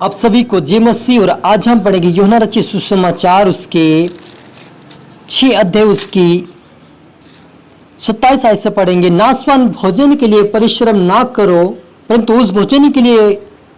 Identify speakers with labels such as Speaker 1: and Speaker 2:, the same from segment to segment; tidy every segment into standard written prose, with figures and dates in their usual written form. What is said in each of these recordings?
Speaker 1: आप सभी को जय मसीह। और आज हम पढ़ेंगे यूहन्ना रचित सुसमाचार उसके 6 अध्याय उसकी 27 आयत से पढ़ेंगे। नाशवान भोजन के लिए परिश्रम ना करो, परंतु उस भोजन के लिए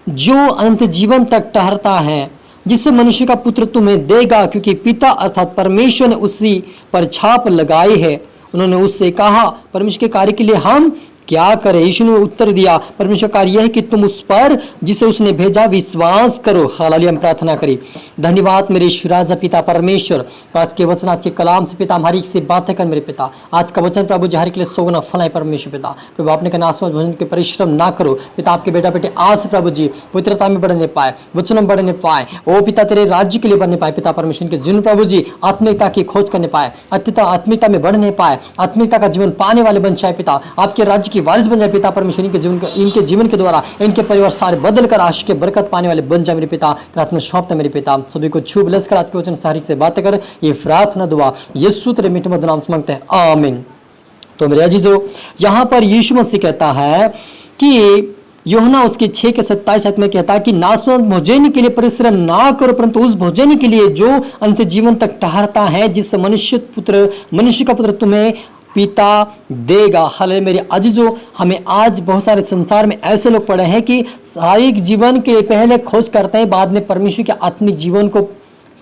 Speaker 1: जो अनंत जीवन तक ठहरता है, जिससे मनुष्य का पुत्र तुम्हें देगा, क्योंकि पिता अर्थात परमेश्वर ने उसी पर छाप लगाई है। उन्होंने उससे कहा, परमेश्वर के कार्य के लिए हम क्या करें? यीशु ने उत्तर दिया, परमेश्वर का कार्य यह है कि तुम उस पर जिसे उसने भेजा विश्वास करो। हालेलुया। हम प्रार्थना करें। धन्यवाद मेरे ईश्वर पिता परमेश्वर, आज के वचन आज के कलाम से पिता हमारी से बातें कर मेरे पिता। आज का वचन प्रभु जहर के लिए सोगुना फल है परमेश्वर पिता। प्रभु आपने कहा नाशवान भोजन के परिश्रम ना करो पिता। आपके बेटा बेटे आज प्रभु जी पवित्रता में बढ़ने पाए, वचन में बढ़ने पाए, ओ पिता तेरे राज्य के लिए बढ़ने पाए पिता परमेश्वर के जीवन प्रभु जी आत्मिकता की खोज करने पाए, आत्मिकता में बढ़ने पाए, आत्मिकता का जीवन पाने वाले बन जाए पिता। आपके राज्य की वारिस बन जाए पिता परमेश्वर। इनके जीवन के द्वारा इनके परिवार सारे बदल कर आशीष के बरकत पाने वाले बन जाए मेरे पिता। प्रार्थना सौंपते मेरे पिता। सभी को छू ब्लेस कर आपके वचन सारी से बातें कर ये प्रार्थना दुआ यीशु तेरे मीठे मधुर नाम से मांगते हैं, आमीन। तो मेरे अजीजों, यहाँ पर यीशु मसीह कहता है कि यूहन्ना उसके 6 के 27 में कहता है कि नाशवान भोजन के लिए परिश्रम ना करो, परंतु उस भोजन के लिए जो अंत जीवन तक ठहरता है, जिससे मनुष्य का पुत्र तुम्हें पिता देगा। हालेलुया। मेरे अजीजों, हमें आज बहुत सारे संसार में ऐसे लोग पड़े हैं कि शारीरिक जीवन के पहले खोज करते हैं, बाद में परमेश्वर के आत्मिक जीवन को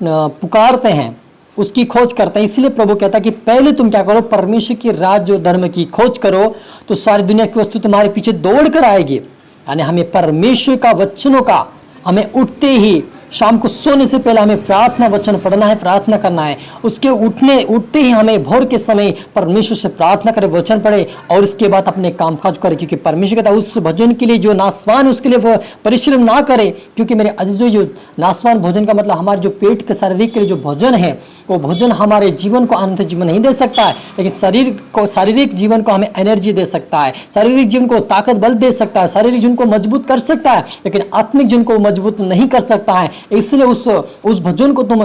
Speaker 1: पुकारते हैं, उसकी खोज करते हैं। इसलिए प्रभु कहता है कि पहले तुम क्या करो, परमेश्वर की राज्य और धर्म की खोज करो, तो सारी दुनिया की वस्तु तुम्हारे पीछे दौड़ कर आएगी। यानी हमें परमेश्वर का वचनों का हमें उठते ही शाम को सोने से पहले हमें प्रार्थना वचन पढ़ना है, प्रार्थना करना है। उसके उठते ही हमें भोर के समय परमेश्वर से प्रार्थना करें, वचन पढ़े और उसके बाद अपने कामकाज करें, क्योंकि परमेश्वर कहता है उस भोजन के लिए जो नाशवान है उसके लिए परिश्रम ना करे। क्योंकि मेरे अजीजों, जो नाशवान भोजन का मतलब हमारे जो पेट के शारीरिक के लिए जो भोजन है, वो भोजन हमारे जीवन को अनंत जीवन नहीं दे सकता है, लेकिन शारीरिक जीवन को हमें एनर्जी दे सकता है, शारीरिक जीवन को ताकत बल दे सकता है, शारीरिक जीवन को मजबूत कर सकता है, लेकिन आत्मिक जीवन को मजबूत नहीं कर सकता है। इसलिए उस भोजन को तुम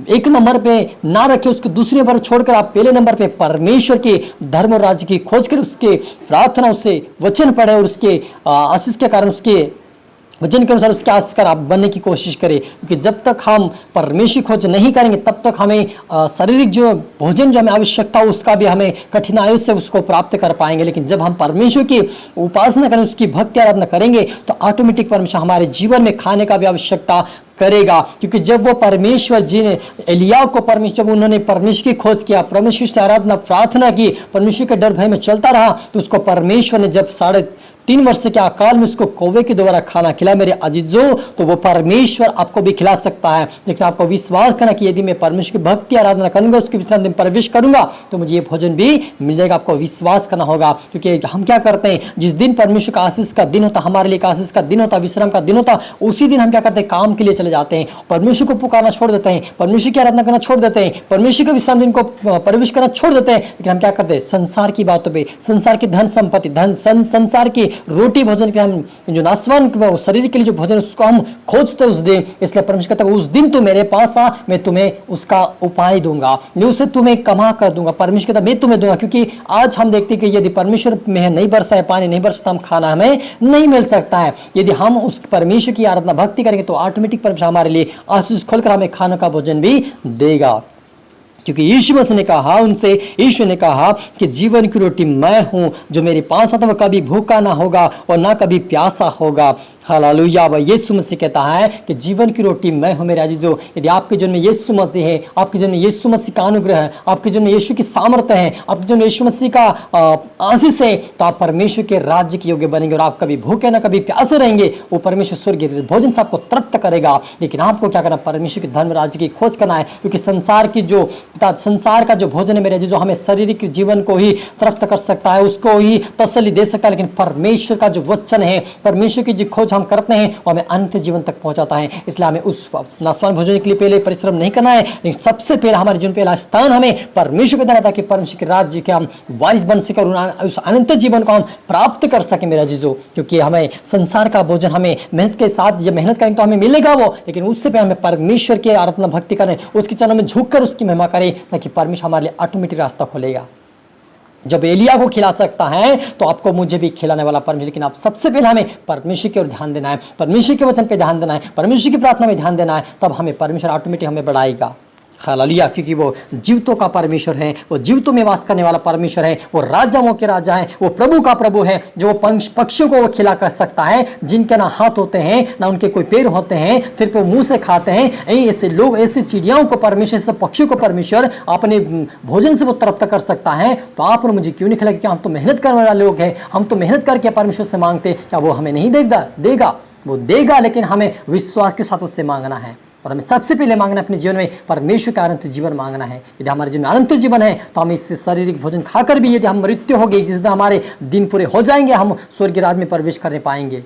Speaker 1: एक नंबर पे ना रखे, उसको दूसरे नंबर छोड़कर आप पहले नंबर पे परमेश्वर के धर्म और राज्य की खोज कर उसके प्रार्थना, उससे वचन पढ़े और उसके आशीष के कारण उसके वचन के अनुसार उसके आशीष आप बनने की कोशिश करें। क्योंकि जब तक हम परमेश्वर खोज नहीं करेंगे तब तक हमें शारीरिक जो भोजन जो हमें आवश्यकता हो उसका भी हमें कठिनाइयों से उसको प्राप्त कर पाएंगे। लेकिन जब हम परमेश्वर की उपासना करें, उसकी भक्ति आराधना करेंगे, तो ऑटोमेटिक परमेश्वर हमारे जीवन में खाने का भी आवश्यकता करेगा। क्योंकि जब वो परमेश्वर जी ने एलिया को परमेश्वर उन्होंने परमेश्वर की खोज किया, परमेश्वर से आराधना प्रार्थना की, परमेश्वर के डर भय में चलता रहा, तो उसको परमेश्वर ने जब 3.5 वर्ष के अकाल में उसको कौवे के द्वारा खाना खिला। मेरे अजीजों, तो वो परमेश्वर आपको भी खिला सकता है, लेकिन आपको विश्वास करना कि यदि मैं परमेश्वर की भक्ति आराधना करूंगा, उसके विश्राम दिन प्रवेश करूंगा, तो मुझे ये भोजन भी मिल जाएगा। आपको विश्वास करना होगा। क्योंकि हम क्या करते हैं, जिस दिन परमेश्वर का आशीष का दिन होता, हमारे लिए आशीष का दिन होता, विश्राम का दिन होता, उसी दिन हम क्या करते हैं, काम के लिए चले जाते हैं, परमेश्वर को पुकारना छोड़ देते हैं, परमेश्वर की आराधना करना छोड़ देते हैं, परमेश्वर के विश्राम दिन को प्रवेश करना छोड़ देते हैं। लेकिन हम क्या करते हैं, संसार की बातों पे, संसार की धन संपत्ति, संसार की रोटी भोजन के हम जो नाशवान शरीर के लिए जो भोजन उसको हम खोजते उस दिन। इसलिए परमेश्वर कहता है उस दिन तू मेरे पास आ, मैं तुम्हें उसका उपाय दूंगा, मैं उसे तुम्हें कमा कर दूंगा। परमेश्वर कहता मैं तुम्हें दूंगा। क्योंकि आज हम देखते हैं कि यदि परमेश्वर में नहीं बरसा है, पानी नहीं बरसता, हम खाना हमें नहीं मिल सकता है। यदि हम उस परमेश्वर की आराधना भक्ति करेंगे तो ऑटोमेटिक परमेश्वर हमारे लिए आशीष खोलकर हमें खाने का भोजन भी देगा। क्योंकि यीशु मसीह ने कहा उनसे, यीशु ने कहा कि जीवन की रोटी मैं हूं, जो मेरे पास आता है वह कभी भूखा ना होगा और ना कभी प्यासा होगा। हालेलुया। यीशु मसीह कहता है कि जीवन की रोटी मैं हूं। मेरे अजीजों, यदि आपके जीवन में यीशु मसीह है, आपके जीवन में यीशु मसीह का अनुग्रह है, आपके जीवन में यीशु की सामर्थ्य है, आपके जीवन में यीशु मसीह का आशीष है, तो आप परमेश्वर के राज्य के योग्य बनेंगे और आप कभी भूखे ना कभी प्यासे रहेंगे। वो परमेश्वर स्वर्गीय भोजन से आपको तृप्त करेगा। लेकिन आपको क्या करना, परमेश्वर के धर्म राज्य की खोज करना है। क्योंकि संसार का जो भोजन है मेरे अजीजों, हमें शारीरिक जीवन को ही तृप्त कर सकता है, उसको ही तसल्ली दे सकता है, लेकिन परमेश्वर का जो वचन है, परमेश्वर की जो खोज हम करते हैं वो हमें अंत जीवन तक पहुंचाता है। इसलिए हमें उस नाशवान भोजन के लिए पहले परिश्रम नहीं करना है, लेकिन सबसे पहले हमारे जीवन पहला स्थान हमें परमेश्वर को देना, ताकि परमेश्वर के राज्य के हम वारिस बन सके और उस अनंत जीवन को हम प्राप्त कर सके मेरा जीजो। क्योंकि हमें संसार का भोजन हमें मेहनत के साथ जब मेहनत करेंगे तो हमें मिलेगा वो, लेकिन उससे पहले हमें परमेश्वर की आराधना भक्ति करें, उसके चरणों में झुककर उसकी महिमा करें, ताकि परमेश्वर हमारे लिए ऑटोमेटिक रास्ता खोलेगा। जब एलिया को खिला सकता है तो आपको मुझे भी खिलाने वाला परमेश्वर। लेकिन आप सबसे पहले हमें परमेश्वर की ओर ध्यान देना है, परमेश्वर के वचन पे ध्यान देना है, परमेश्वर की प्रार्थना में ध्यान देना है, तब हमें परमेश्वर ऑटोमेटिक हमें बढ़ाएगा। हालेलुया, क्योंकि वो जीवितों का परमेश्वर है, वो जीवितों में वास करने वाला परमेश्वर है, वो राजाओं के राजा है, वो प्रभु का प्रभु है, जो पक्षियों को वो खिला कर सकता है, जिनके ना हाथ होते हैं ना उनके कोई पैर होते हैं, सिर्फ वो मुंह से खाते हैं। ऐसे लोग, ऐसी चिड़ियाओं को परमेश्वर, ऐसे पक्षियों को परमेश्वर अपने भोजन से वो तृप्त कर सकता है। तो आप और मुझे क्यों नहीं खिला? क्योंकि हम तो मेहनत करने वाले लोग हैं, हम तो मेहनत करके परमेश्वर से मांगते। क्या वो हमें नहीं देगा? वो देगा, लेकिन हमें विश्वास के साथ उससे मांगना है। और हमें सबसे पहले मांगना है अपने जीवन में परमेश्वर का अनंत जीवन मांगना है। यदि हमारे जीवन में अनंत जीवन है तो हम इस शारीरिक भोजन खाकर भी, यदि हम मृत्यु हो गई, जिस दिन हमारे दिन पूरे हो जाएंगे, हम स्वर्ग राज्य में प्रवेश करने पाएंगे।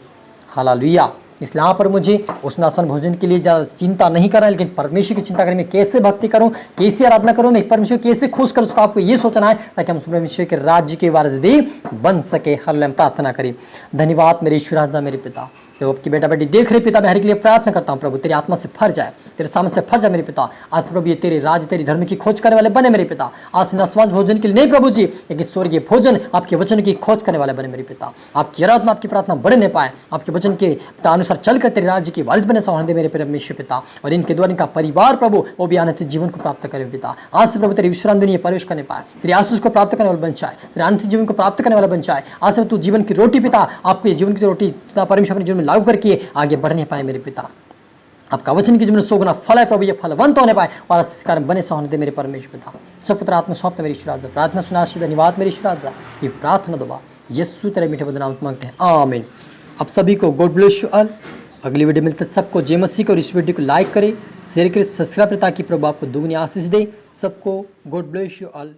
Speaker 1: हालेलुया। इसलिए यहाँ पर मुझे उस नाशन भोजन के लिए ज़्यादा चिंता नहीं करना है, लेकिन परमेश्वर की चिंता करें। मैं कैसे भक्ति करूँ, कैसे आराधना करूँ, मैं परमेश्वर कैसे खुश करूँ, उसको आपको ये सोचना है, ताकि हम परमेश्वर के राज्य के वारिस भी बन सके। हालेलुया। प्रार्थना करें। धन्यवाद मेरे ईश्वर राजा, मेरे पिता, जो आपकी बेटा बेटी देख रहे पिता, मैं हर के लिए प्रार्थना करता हूँ प्रभु, तेरी आत्मा से भर जाए, तेरे सामने से भर जाए मेरे पिता। आज प्रभु ये तेरे राज, तेरी धर्म की खोज करने वाले बने मेरे पिता। आज नस्वाज भोजन के लिए नहीं प्रभु जी, लेकिन स्वर्गीय भोजन, आपके वचन की खोज करने वाले बने मेरे पिता। आपकी आराधना, आपकी प्रार्थना बढ़ने पाए, आपके वचन के पिता अनुसार चलकर तेरे राज्य की वारिस बने सौन दे मेरे परमेश्वर पिता। और इनके द्वारा इनका परिवार प्रभु वो भी अनंत जीवन को प्राप्त करे पिता। आज से प्रभु तेरे विश्रांति में प्रवेश करने पाए, तेरे आशीष को प्राप्त करने वाला बन जाए, तेरे अनंत जीवन को प्राप्त करने वाला बन जाए। आज से तू जीवन की रोटी पिता, आपको ये जीवन की रोटी परमेश्वर अपने जीवन में लागू करके आगे बढ़ने पाए मेरे पिता। आपका वचन की जीवन में 100 गुना फल है प्रभु, ये फलवंत होने पाए और इस कारण बने सौन दे मेरे परमेश्वर पिता। सब पुत्र आत्मा सौंपते मेरे ईश्वर राजा। प्रार्थना सुना, धन्यवाद मेरे ईश्वर राजा। ये प्रार्थना दुआ यीशु तेरे मीठे बदनाम से मांगते हैं, आमीन। आप सभी को गॉड ब्लेस यू ऑल। अगली वीडियो मिलते सबको जय मसीह को। और इस वीडियो को लाइक करें, शेयर करें, सब्सक्राइब करें, ताकि प्रभु आपको दुगनी आशीष दे। सबको गॉड ब्लेस यू ऑल।